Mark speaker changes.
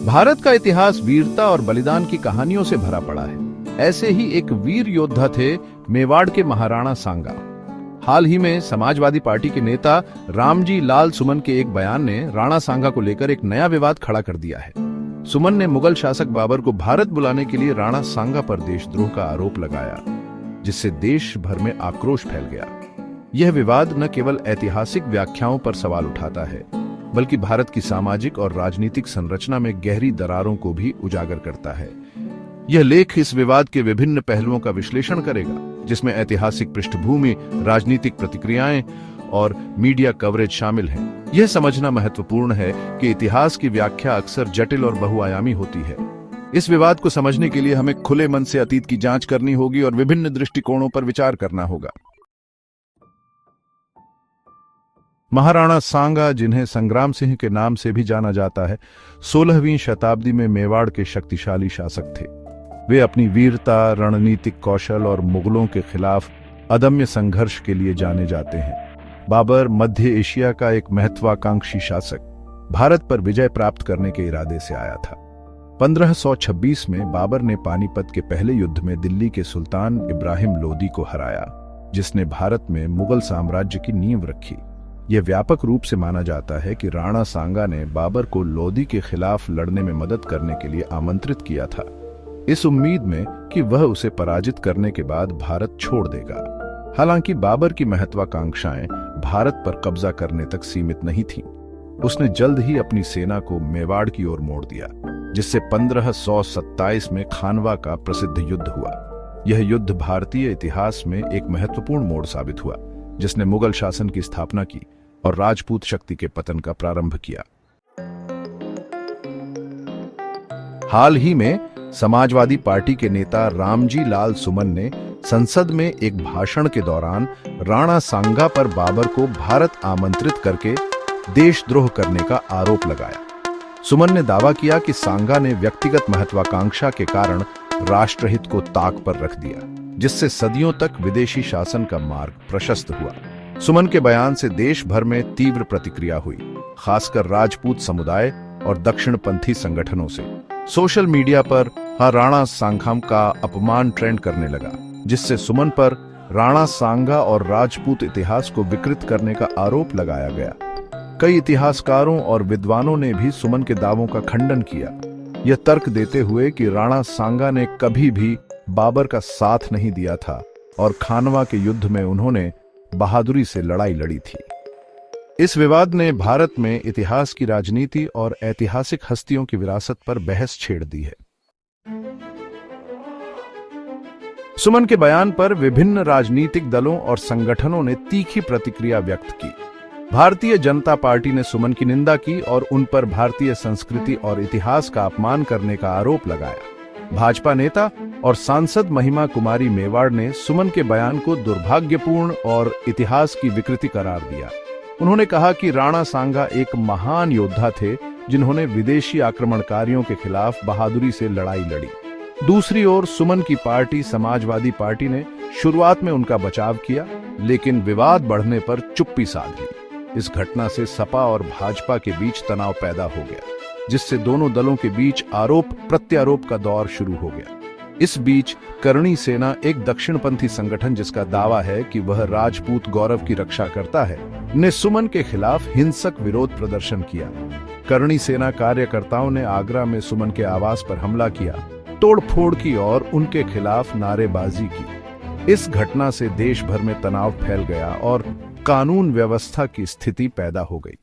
Speaker 1: भारत का इतिहास वीरता और बलिदान की कहानियों से भरा पड़ा है। ऐसे ही एक वीर योद्धा थे मेवाड़ के महाराणा सांगा। हाल ही में समाजवादी पार्टी के नेता रामजी लाल सुमन के एक बयान ने राणा सांगा को लेकर एक नया विवाद खड़ा कर दिया है। सुमन ने मुगल शासक बाबर को भारत बुलाने के लिए राणा सांगा पर देशद्रोह का आरोप लगाया, जिससे देश भर में आक्रोश फैल गया। यह विवाद न केवल ऐतिहासिक व्याख्याओं पर सवाल उठाता है, बल्कि भारत की सामाजिक और राजनीतिक संरचना में गहरी दरारों को भी उजागर करता है। यह लेख इस विवाद के विभिन्न पहलुओं का विश्लेषण करेगा, जिसमें ऐतिहासिक पृष्ठभूमि, राजनीतिक प्रतिक्रियाएं और मीडिया कवरेज शामिल हैं। यह समझना महत्वपूर्ण है कि इतिहास की व्याख्या अक्सर जटिल और बहुआयामी होती है। इस विवाद को समझने के लिए हमें खुले मन से अतीत की जांच करनी होगी और विभिन्न दृष्टिकोणों पर विचार करना होगा। महाराणा सांगा, जिन्हें संग्राम सिंह के नाम से भी जाना जाता है, 16वीं शताब्दी में मेवाड़ के शक्तिशाली शासक थे। वे अपनी वीरता, रणनीतिक कौशल और मुगलों के खिलाफ अदम्य संघर्ष के लिए जाने जाते हैं। बाबर मध्य एशिया का एक महत्वाकांक्षी शासक भारत पर विजय प्राप्त करने के इरादे से आया था। 1526 में बाबर ने पानीपत के पहले युद्ध में दिल्ली के सुल्तान इब्राहिम लोदी को हराया, जिसने भारत में मुगल साम्राज्य की नींव रखी। यह व्यापक रूप से माना जाता है कि राणा सांगा ने बाबर को लोदी के खिलाफ लड़ने में मदद करने के लिए आमंत्रित किया था, इस उम्मीद में कि वह उसे पराजित करने के बाद भारत छोड़ देगा। हालांकि बाबर की महत्वाकांक्षाएं भारत पर कब्जा करने तक सीमित नहीं थीं। उसने जल्द ही अपनी सेना को मेवाड़ की ओर मोड़ दिया, जिससे 1527 में खानवा का प्रसिद्ध युद्ध हुआ। यह युद्ध भारतीय इतिहास में एक महत्वपूर्ण मोड़ साबित हुआ, जिसने मुगल शासन की स्थापना की और राजपूत शक्ति के पतन का प्रारंभ किया। हाल ही में समाजवादी पार्टी के नेता रामजी लाल सुमन ने संसद में एक भाषण के दौरान राणा सांगा पर बाबर को भारत आमंत्रित करके देशद्रोह करने का आरोप लगाया। सुमन ने दावा किया कि सांगा ने व्यक्तिगत महत्वाकांक्षा के कारण राष्ट्रहित को ताक पर रख दिया, जिससे सदियों तक विदेशी शासन का मार्ग प्रशस्त हुआ। सुमन के बयान से देश भर में तीव्र प्रतिक्रिया हुई, खासकर राजपूत समुदाय और दक्षिणपंथी संगठनों से। सोशल मीडिया पर राणा सांगा का अपमान ट्रेंड करने लगा, जिससे सुमन पर राणा सांगा और राजपूत इतिहास को विकृत करने का आरोप लगाया गया। कई इतिहासकारों और विद्वानों ने भी सुमन के दावों का खंडन किया, यह तर्क देते हुए कि राणा सांगा ने कभी भी बाबर का साथ नहीं दिया था और खानवा के युद्ध में उन्होंने बहादुरी से लड़ाई लड़ी थी। इस विवाद ने भारत में इतिहास की राजनीति और ऐतिहासिक हस्तियों की विरासत पर बहस छेड़ दी है। सुमन के बयान पर विभिन्न राजनीतिक दलों और संगठनों ने तीखी प्रतिक्रिया व्यक्त की। भारतीय जनता पार्टी ने सुमन की निंदा की और उन पर भारतीय संस्कृति और इतिहास का अपमान करने का आरोप लगाया। भाजपा नेता और सांसद महिमा कुमारी मेवाड़ ने सुमन के बयान को दुर्भाग्यपूर्ण और इतिहास की विकृति करार दिया। उन्होंने कहा कि राणा सांगा एक महान योद्धा थे, जिन्होंने विदेशी आक्रमणकारियों के खिलाफ बहादुरी से लड़ाई लड़ी। दूसरी ओर सुमन की पार्टी समाजवादी पार्टी ने शुरुआत में उनका बचाव किया, लेकिन विवाद बढ़ने पर चुप्पी साध ली। इस घटना से सपा और भाजपा के बीच तनाव पैदा हो गया, जिससे दोनों दलों के बीच आरोप प्रत्यारोप का दौर शुरू हो गया। इस बीच करणी सेना, एक दक्षिणपंथी संगठन जिसका दावा है कि वह राजपूत गौरव की रक्षा करता है, ने सुमन के खिलाफ हिंसक विरोध प्रदर्शन किया। करणी सेना कार्यकर्ताओं ने आगरा में सुमन के आवास पर हमला किया, तोड़फोड़ की और उनके खिलाफ नारेबाजी की। इस घटना से देश भर में तनाव फैल गया और कानून व्यवस्था की स्थिति पैदा हो गई।